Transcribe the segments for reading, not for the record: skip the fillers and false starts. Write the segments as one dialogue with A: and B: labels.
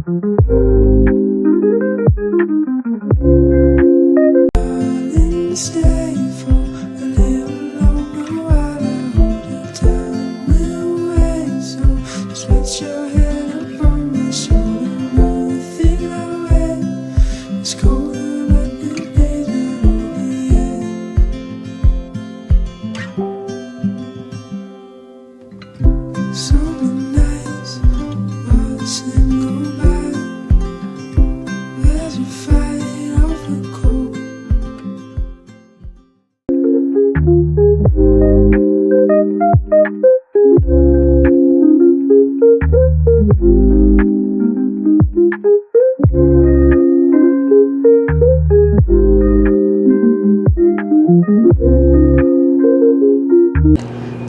A: Stay for a little longer while I hold you down. We'll wait, so just let your head up on my shoulder. Nothing I wait. It's colder, but the day's not over yet. Something nice while the sun go by. Where's your fight off the cold?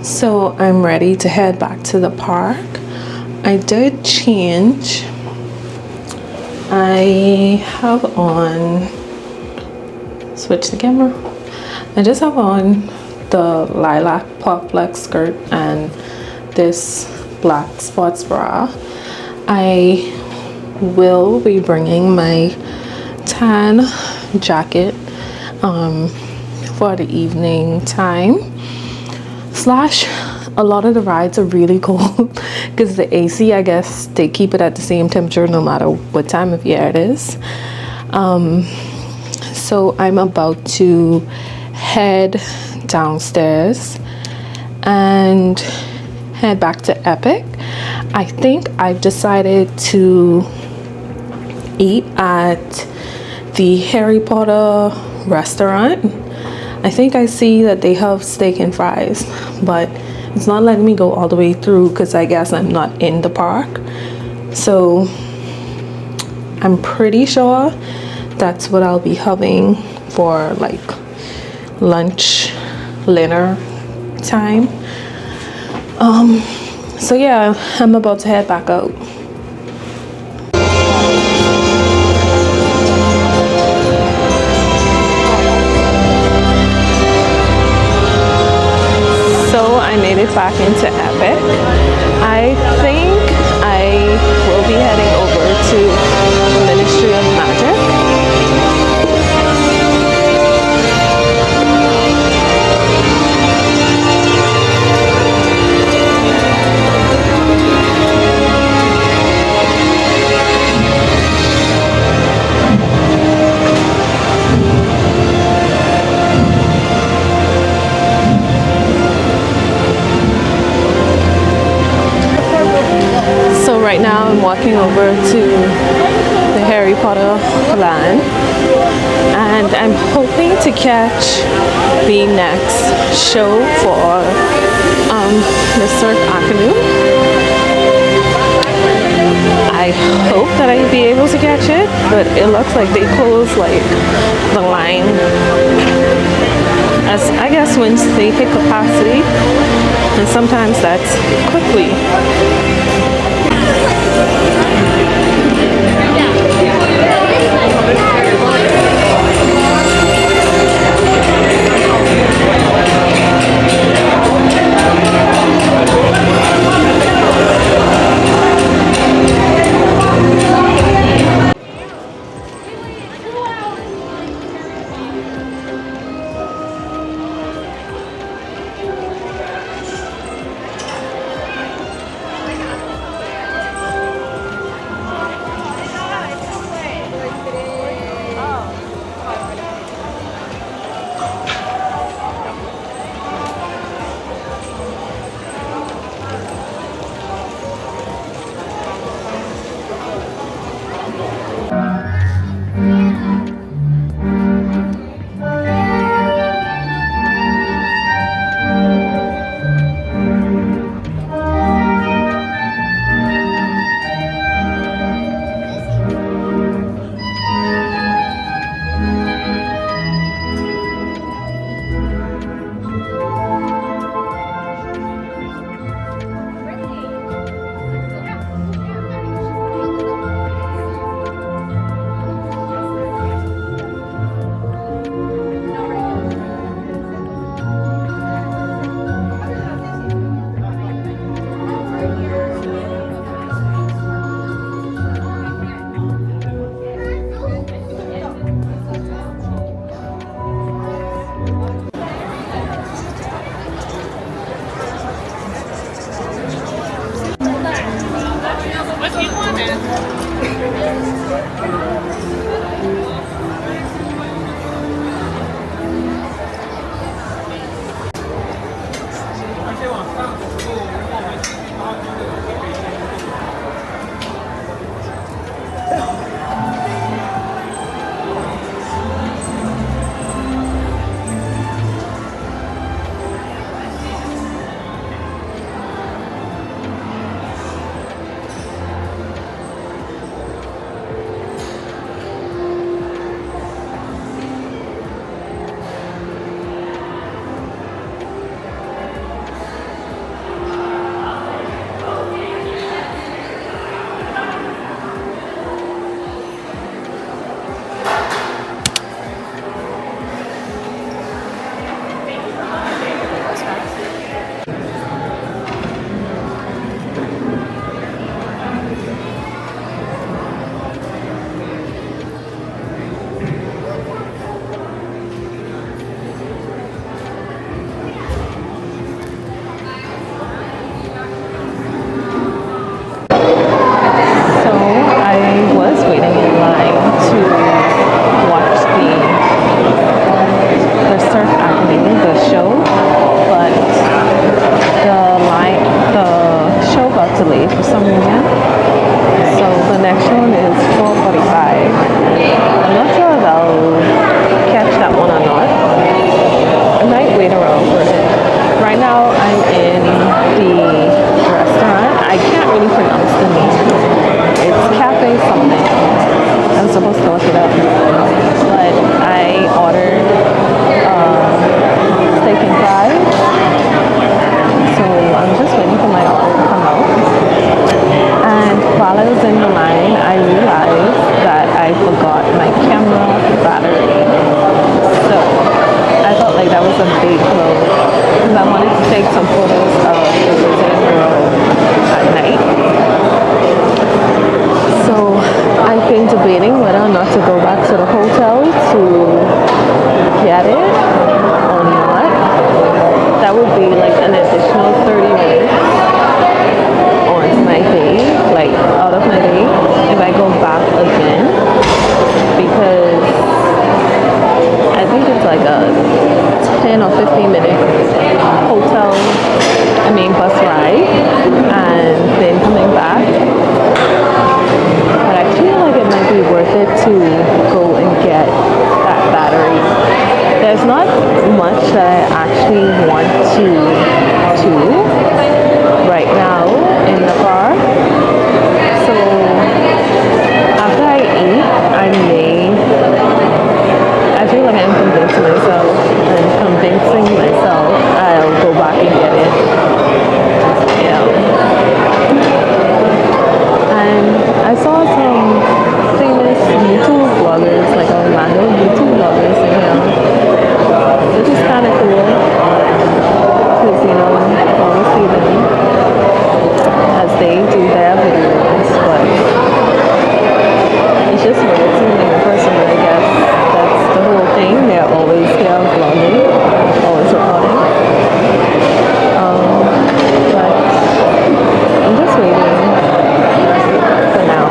B: So I'm ready to head back to the park. I did change. I have on, switch the camera. I just have on the lilac pop leg skirt and this black sports bra. I will be bringing my tan jacket for the evening time. Slash, a lot of the rides are really cold because the AC, I guess they keep it at the same temperature no matter what time of year it is. So I'm about to head downstairs and head back to Epic. I think I've decided to eat at the Harry Potter restaurant. I think I see that they have steak and fries, but it's not letting me go all the way through because I guess I'm not in the park. So I'm pretty sure that's what I'll be having for like lunch, dinner time. So yeah, I'm about to head back out. So I made it back into Epic. I think I will be heading over to Ministry of Magic. Right now I'm walking over to the Harry Potter land and I'm hoping to catch the next show for Mr. Akanu. I hope that I'll be able to catch it, but it looks like they close like the line as I guess when they hit capacity, and sometimes that's quickly. So I was waiting in line to watch the surf acting, the show, but the show got delayed for some reason. So the next one is 4:45. I'm not sure if I'll catch that one or not. I might wait around for it. Right now I'm in the restaurant. I can't really pronounce the name. It's cafe something. I'm supposed to look it up. But I ordered steak and fries. So I'm just waiting for my order to come out. And while I was in the line, I realized that I forgot my camera battery. So I felt like that was a big blow because I wanted to take some photos of the visiting world at night. So I've been debating whether or not to go back to the hotel to get it or not. That would be like an additional 30 minutes on my day, like out of my day, if I go back again, because I think it's like a 10 or 15 minute bus ride and then coming back. But I feel like it might be worth it to go and get that battery. There's not much that I actually want to do right now in the car. So after I eat, I feel like I'm convincing myself I'll go back and get it. Yeah. And I saw some famous YouTube vloggers, like Orlando YouTube vloggers in here, which is kind of cool because, you know, I always see them as they do their videos, but it's just weird seeing them in person, but I guess that's the whole thing. They're always here vlogging, always recording. But I'm just waiting for now.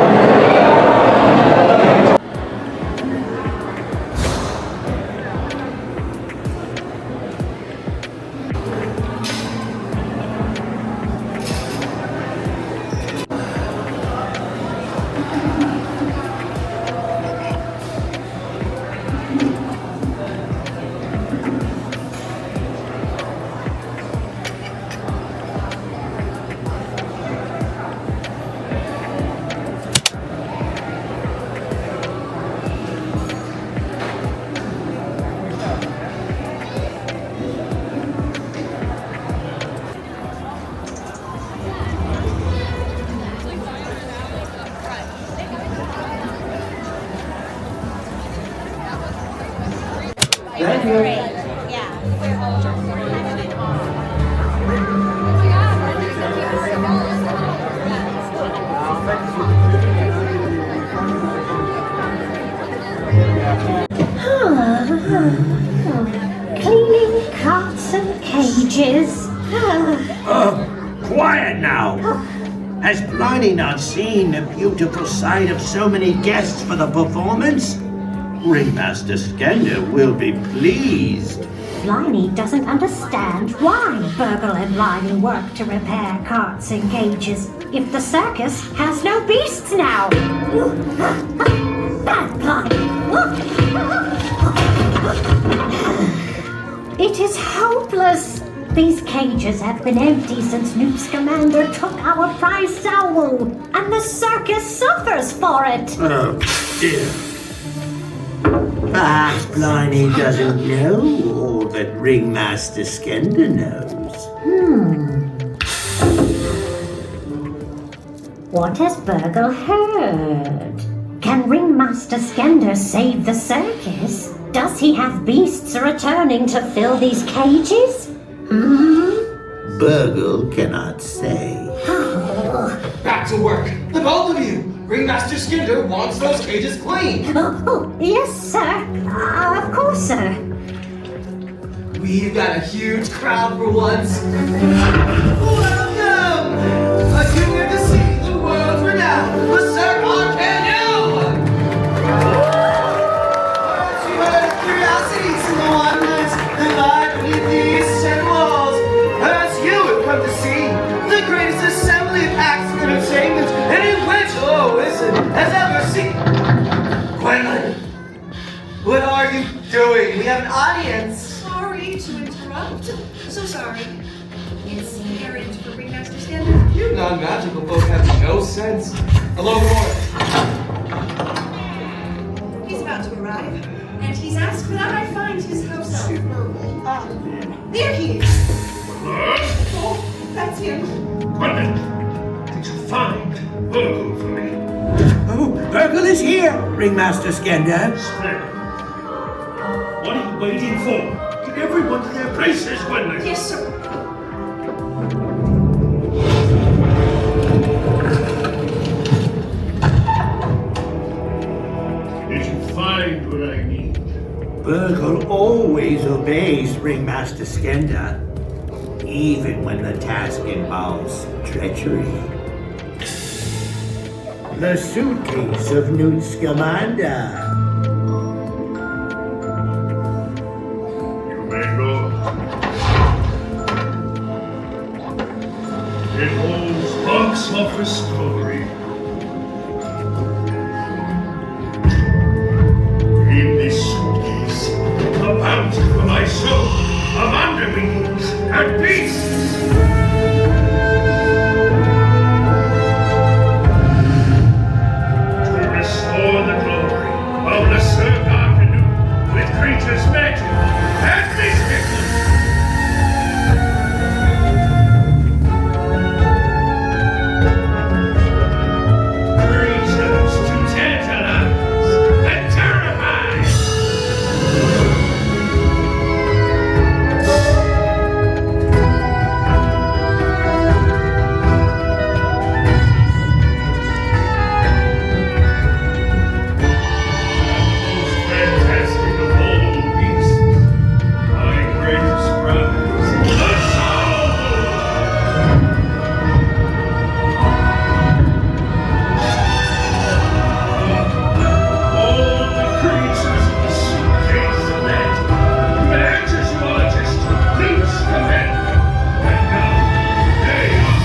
C: Thank you.
D: Cleaning carts and cages.
C: Quiet now. Has Bliney not seen the beautiful sight of so many guests for the performance? Ringmaster Skender will be pleased.
D: Bliney doesn't understand why Burgle and Bliney work to repair carts and cages if the circus has no beasts now. Bad Bliney. It is hopeless. These cages have been empty since Newt Scamander took our prized owl, and the circus suffers for it.
C: Oh, dear. Perhaps Bliney doesn't know all that Ringmaster Skender knows.
D: What has Burgle heard? Can Ringmaster Skender save the circus? Does he have beasts returning to fill these cages?
C: Burgle cannot say.
E: Back to work. The both of you. Ringmaster Skender wants those cages clean.
D: Oh, yes, sir. Of course, sir.
E: We've got a huge crowd for once. Welcome! A junior to see the world's renowned Berserk on Canoe! Aren't you heard of curiosities in the wonders that lie beneath these shed walls? Perhaps you have come to see the greatest assembly of acts and entertainment any witch or wizard has ever seen. Gwendolyn, what are you doing? We have an audience.
F: Sorry to interrupt. So sorry. It's an errand for Ringmaster Skender.
E: You non-magical folk have no sense. Hello, Lord.
F: He's about to arrive, and he's asked that I find his house elf. There he is. Oh, that's him.
G: Gwendolyn, did you find Burgle for me?
C: Oh, Burgle is here, Ringmaster Skender.
G: Splendid. What are you waiting for? Get everyone to their places, Gwendolyn.
F: Yes, sir.
G: Did you find what I need?
C: Burgle always obeys Ringmaster Skender, even when the task involves treachery. The suitcase of Newt Scamander.
G: You may go. It holds box office glory. In this suitcase, a bounty for my soul of underbeings and beasts. To restore the glory of the Sir Canoe with creatures magic and mystical. Creatures to tantalize and terrify. Most fantastic of all beasts, my greatest prize, the soul! All the creatures in the suitcase met matches yours to please command. And now they are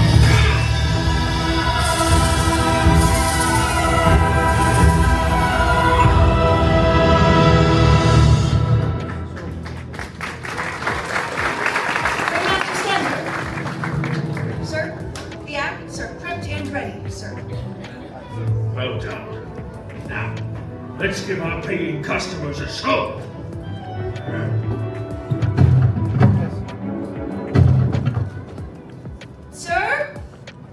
F: Ringmaster Skender. Sir, the acts are prepped and ready, sir.
G: well done. Now, let's give our paying customers a show.
F: Sir,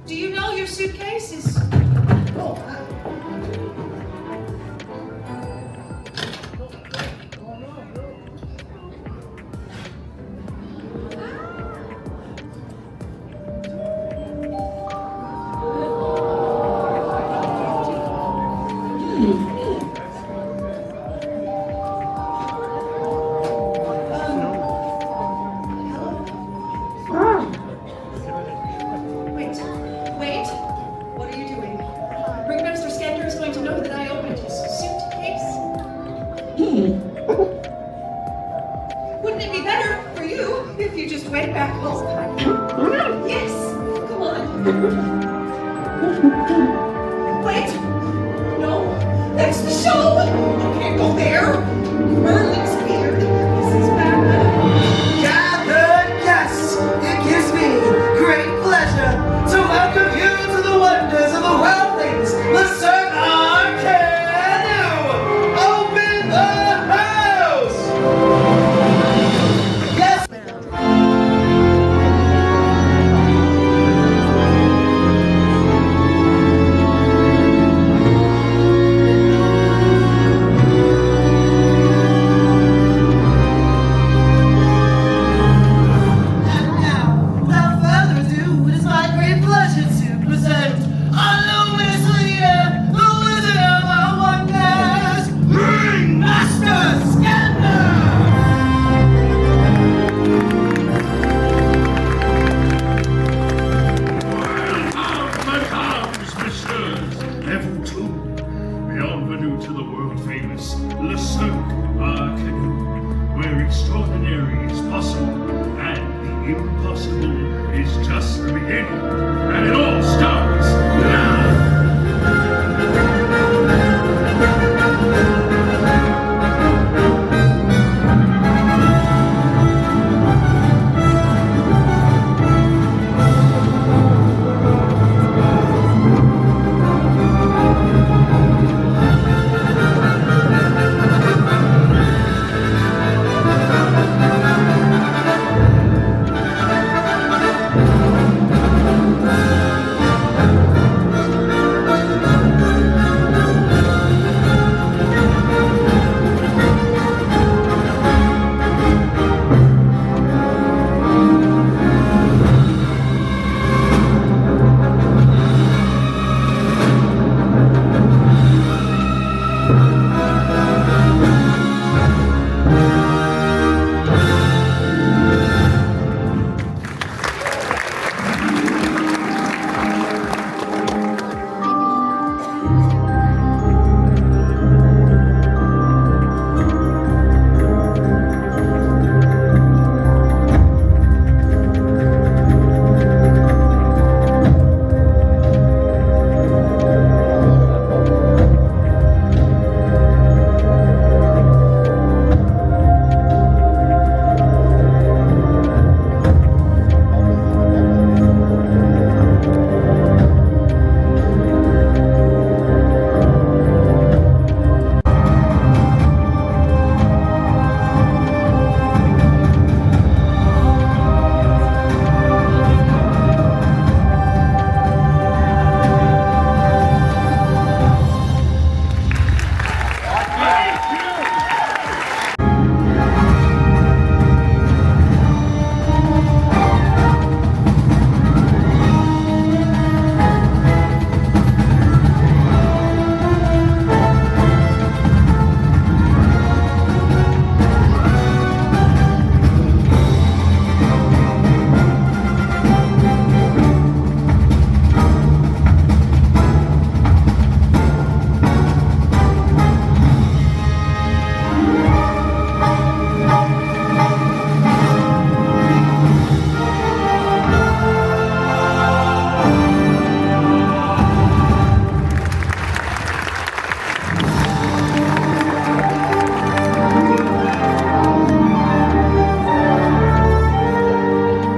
F: do you know your suitcase is... Oh, wait. right back. Yes. Come on. Wait. No. That's the show. You can't go there. Merlin's beard. This is bad.
E: Gathered guests, it gives me great pleasure to welcome you to the wonders of the world famous Lucerne Arcade. Open the house! Yes! And now, without further ado, it is my great pleasure to present our luminous leader, the wizard of our wonders, Ringmaster Scanner!
G: Comes, messieurs, level 2. Bienvenue to the world-famous Le Cirque Arcade, where extraordinary is possible and the impossible is just the beginning. And it all starts now.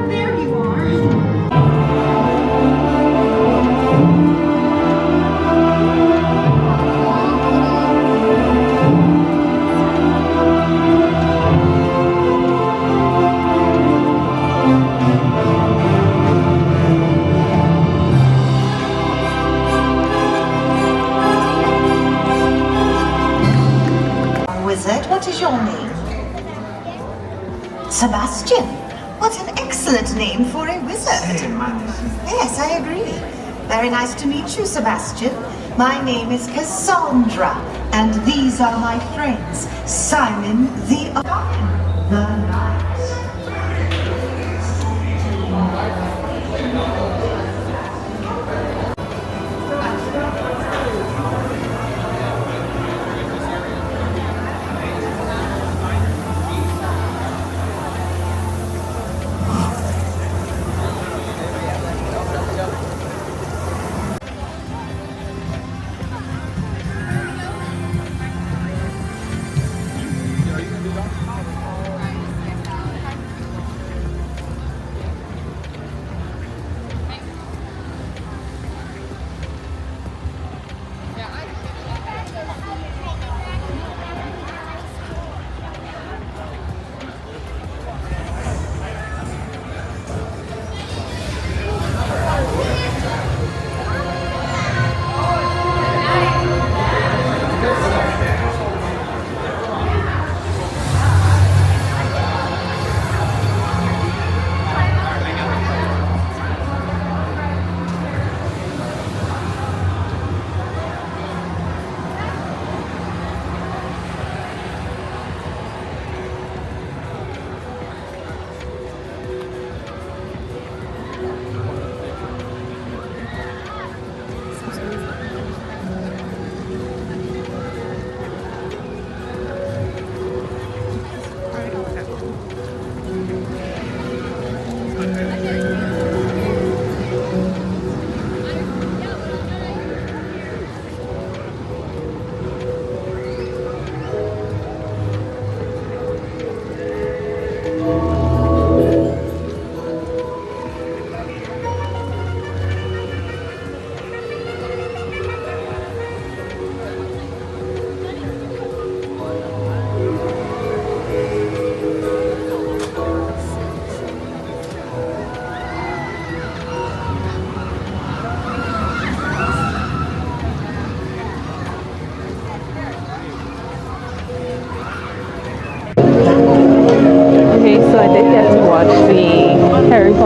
F: There you are.
H: Wizard, what is your name? Sebastian. What an excellent name for a wizard. Yes, I agree. Very nice to meet you, Sebastian. My name is Cassandra, and these are my friends, Simon the Knight.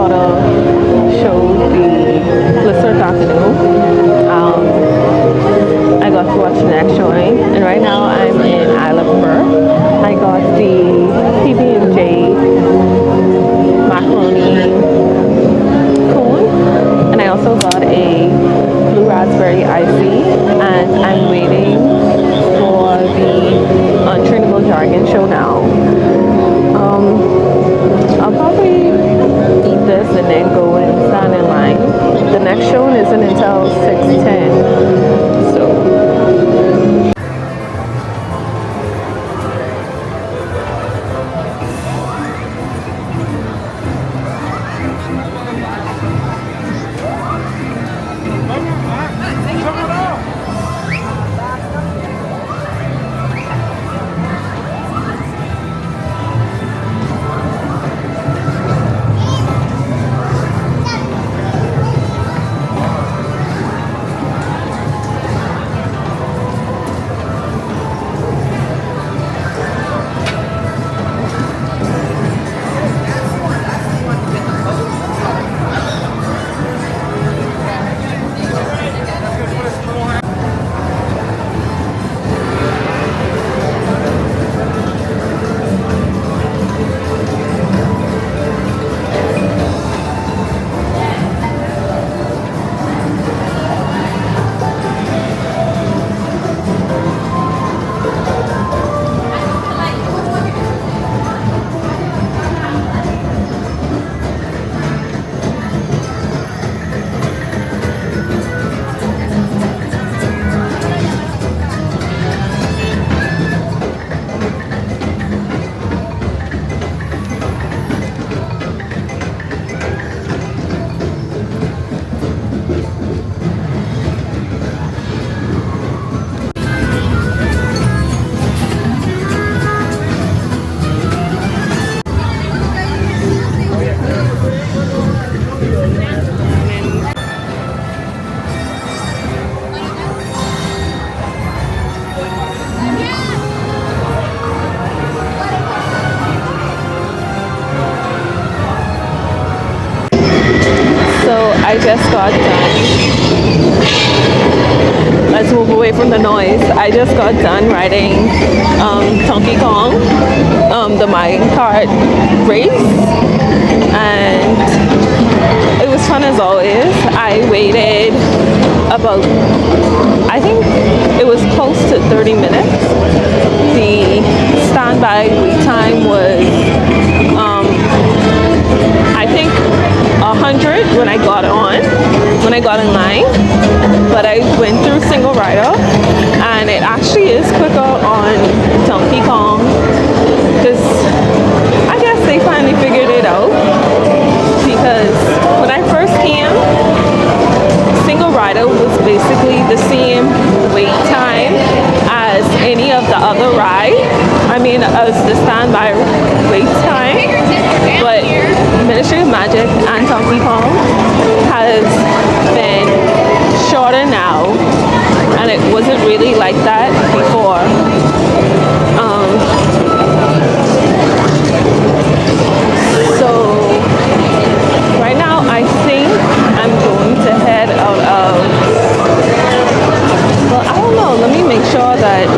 B: sort of showed the Blizzard afternoon. I got to watch the next showing, and right now I'm in Isle of Berk. I got the PB&J macaroni cone, and I also got a blue raspberry icy, and I'm waiting for the untrainable dragon show now. I'll probably eat this and then go and stand in line. The next show isn't until 6:10, so. I just got done. Let's move away from the noise. I just got done riding Donkey Kong, the mine cart race, and it was fun as always. I waited about, I think it was close to 30 minutes. The standby wait time was, I think 100 when I got in line, but I went through single rider, and it actually is quicker on Donkey Kong, because I guess they finally figured it out, because when I first came, single rider was basically the same wait time as any of the other rides. As the standby wait time, but Ministry of Magic and Donkey Kong has been shorter now, and it wasn't really like that before. So right now I think I'm going to head out of, well, I don't know, let me make sure that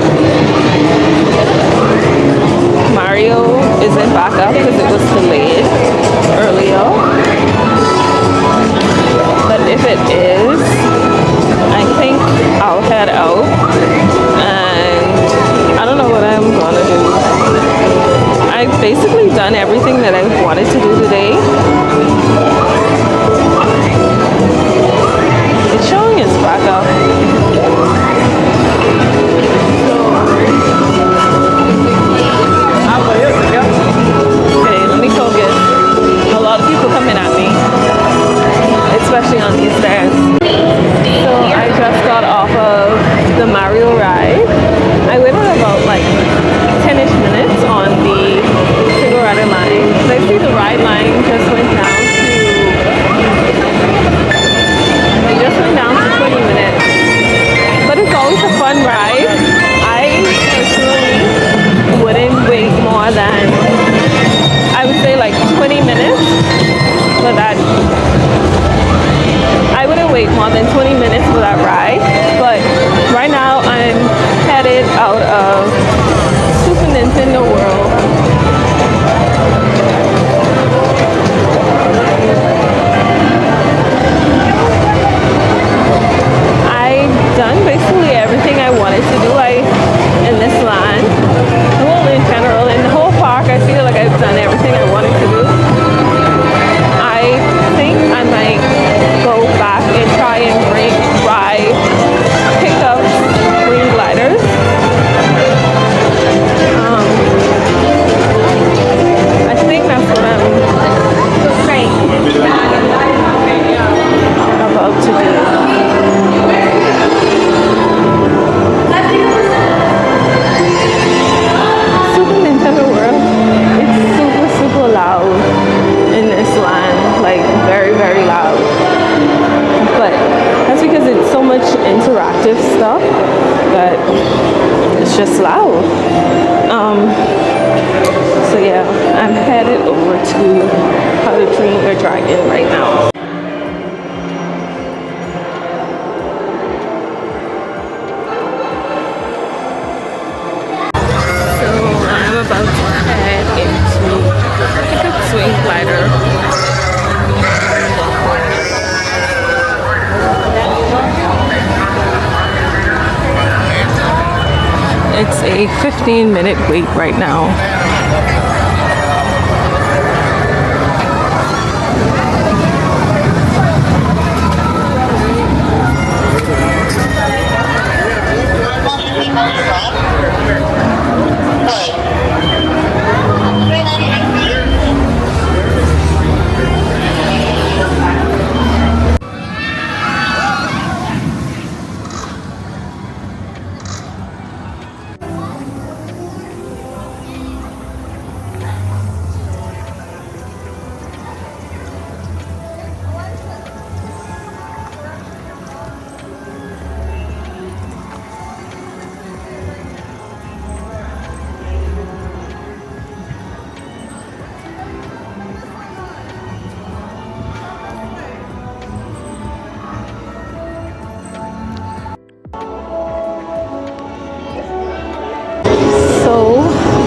B: Mario isn't back up because it was delayed earlier. But if it is, I think I'll head out, and I don't know what I'm gonna do. I've basically done everything that I wanted to do today. It's showing it's back up. Okay, let me focus. A lot of people coming at me, especially on these stairs. So I just got off of the Mario ride. I waited about like 10-ish minutes on the single rider line. I see the ride line just went down to 20 minutes. out of Super Nintendo World. I've done basically everything I wanted to do in this line. Well, in general, in the whole park, I feel like I've done everything I wanted to do. I think I might go back and try and ride Hiccup's green gliders. I think that's what I'm about to do. Super Nintendo World, it's super, super loud in this land, like very, very loud. But that's because it's so much interactive stuff that it's just loud. So yeah, I'm headed over to How to Train Your Dragon right now. So I'm about to head into Hiccup Swing Glider. It's a 15-minute wait right now.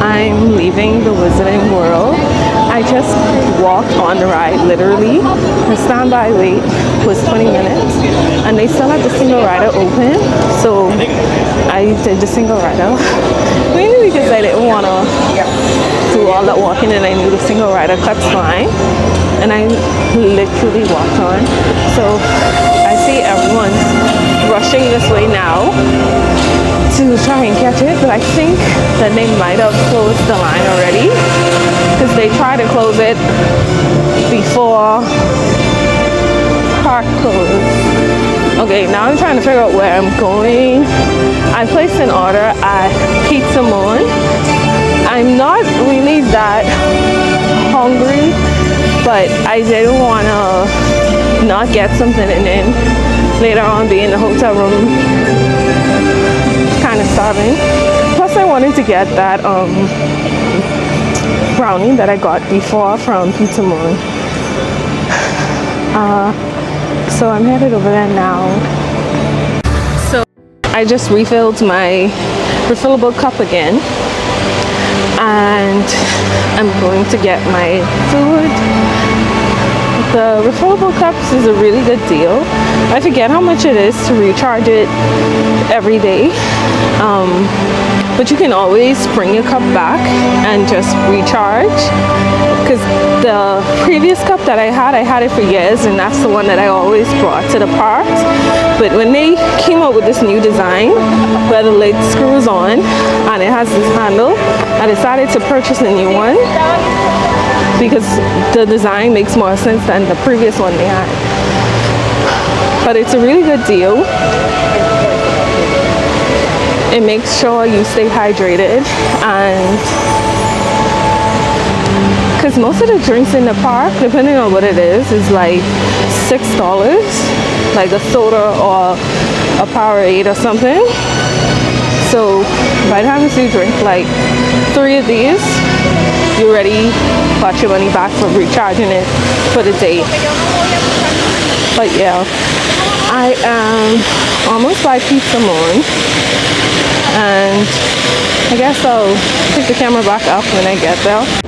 B: I'm leaving the Wizarding World. I just walked on the ride, literally. The standby wait was 20 minutes, and they still had the single rider open, so I did the single rider. Mainly because I didn't want to do all that walking, and I knew the single rider cuts fine, and I literally walked on. So I see everyone's rushing this way now to try and catch it, but I think that they might have closed the line already, because they tried to close it before park closed. Okay, now I'm trying to figure out where I'm going. I placed an order at Pizza Moon. I'm not really that hungry, but I didn't want to not get something and then later on be in the hotel room kind of starving. Plus I wanted to get that brownie that I got before from Pizza Moon. So I'm headed over there now. So I just refilled my refillable cup again, and I'm going to get my food. The refillable cups is a really good deal. I forget how much it is to recharge it every day, but you can always bring your cup back and just recharge, because the previous cup that I had it for years, and that's the one that I always brought to the parks. But when they came out with this new design where the lid screws on and it has this handle, I decided to purchase a new one because the design makes more sense than the previous one they had. But it's a really good deal. It makes sure you stay hydrated, and because most of the drinks in the park, depending on what it is like $6, like a soda or a Powerade or something. So by the time you drink like 3 of these, you already got your money back for recharging it for the day. But yeah, I am almost by Pizza Moon, and I guess I'll pick the camera back up when I get there.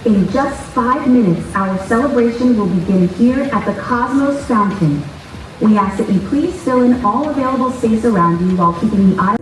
I: In just 5 minutes, our celebration will begin here at the Cosmos Fountain. We ask that you please fill in all available space around you while keeping the eye.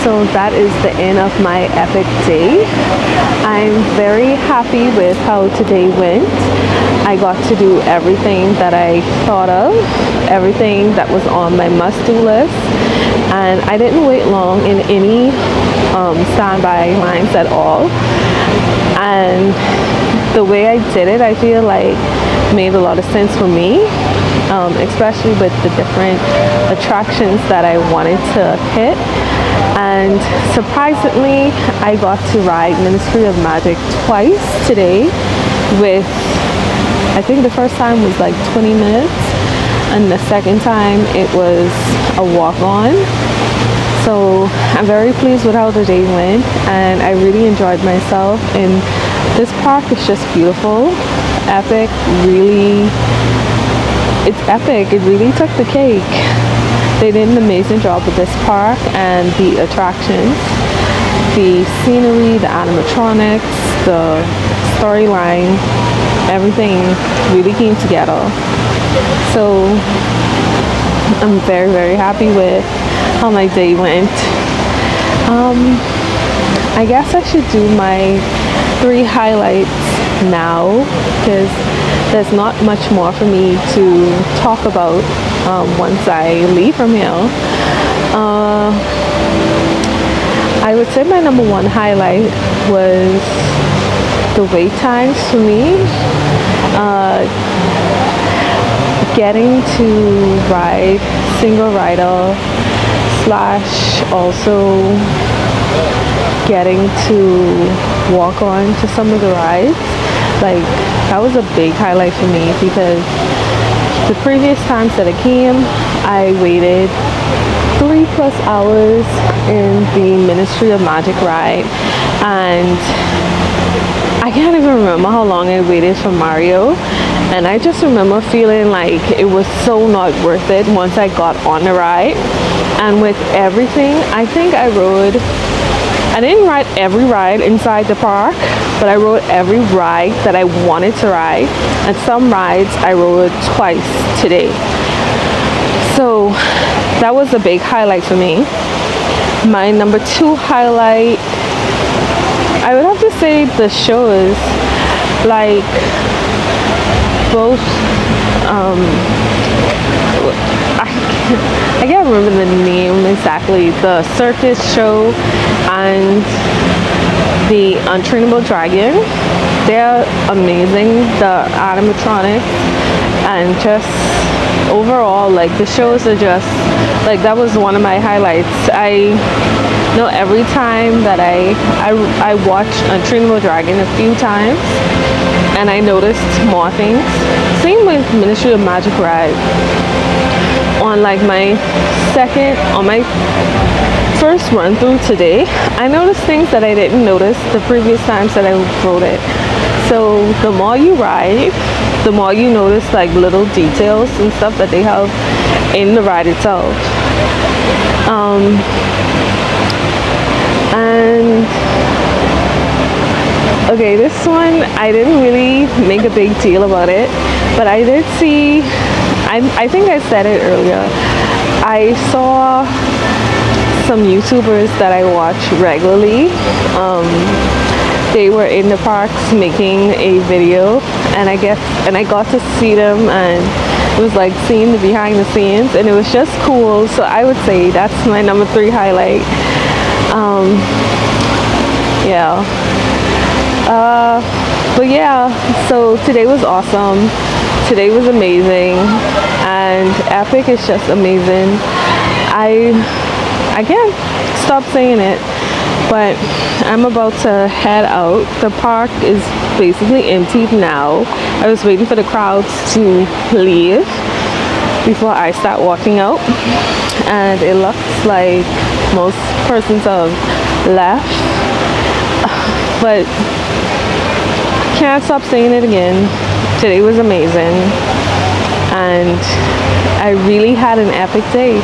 B: So that is the end of my epic day. I'm very happy with how today went. I got to do everything that I thought of, everything that was on my must-do list, and I didn't wait long in any standby lines at all. And the way I did it, I feel like made a lot of sense for me, especially with the different attractions that I wanted to hit. And surprisingly, I got to ride Ministry of Magic twice today with, I think the first time was like 20 minutes and the second time it was a walk-on. So I'm very pleased with how the day went, and I really enjoyed myself. And this park is just beautiful, epic, really, it's epic. It really took the cake. They did an amazing job with this park and the attractions, the scenery, the animatronics, the storyline, everything really came together. So I'm very, very happy with how my day went. I guess I should do my 3 highlights now, because there's not much more for me to talk about once I leave from here. I would say my number 1 highlight was the wait times for me. getting to ride single rider slash also getting to walk on to some of the rides, like that was a big highlight for me, because the previous times that I came, I waited 3+ hours in the Ministry of Magic ride, and I can't even remember how long I waited for Mario, and I just remember feeling like it was so not worth it once I got on the ride. And with everything, I think I didn't ride every ride inside the park, but I rode every ride that I wanted to ride, and some rides I rode twice today. So that was a big highlight for me. My number 2 highlight, I would have to say the shows, like both I can't remember the name exactly, the circus show and the Untrainable Dragon. They're amazing, the animatronics, and just overall, like the shows are just like, that was one of my highlights. I know every time that I watched Untrainable Dragon a few times, and I noticed more things. Same with Ministry of Magic ride. On like my first run through today, I noticed things that I didn't notice the previous times that I rode it. So the more you ride, the more you notice like little details and stuff that they have in the ride itself. And okay, this one I didn't really make a big deal about it, but I did see, I think I said it earlier, I saw some YouTubers that I watch regularly. They were in the parks making a video, and I got to see them, and it was like seeing the behind the scenes, and it was just cool. So I would say that's my number 3 highlight. Yeah. But yeah, so today was awesome. Today was amazing, and Epic is just amazing. I can't stop saying it, but I'm about to head out. The park is basically empty now. I was waiting for the crowds to leave before I start walking out, and it looks like most persons have left, but can't stop saying it again. Today was amazing, and I really had an epic day.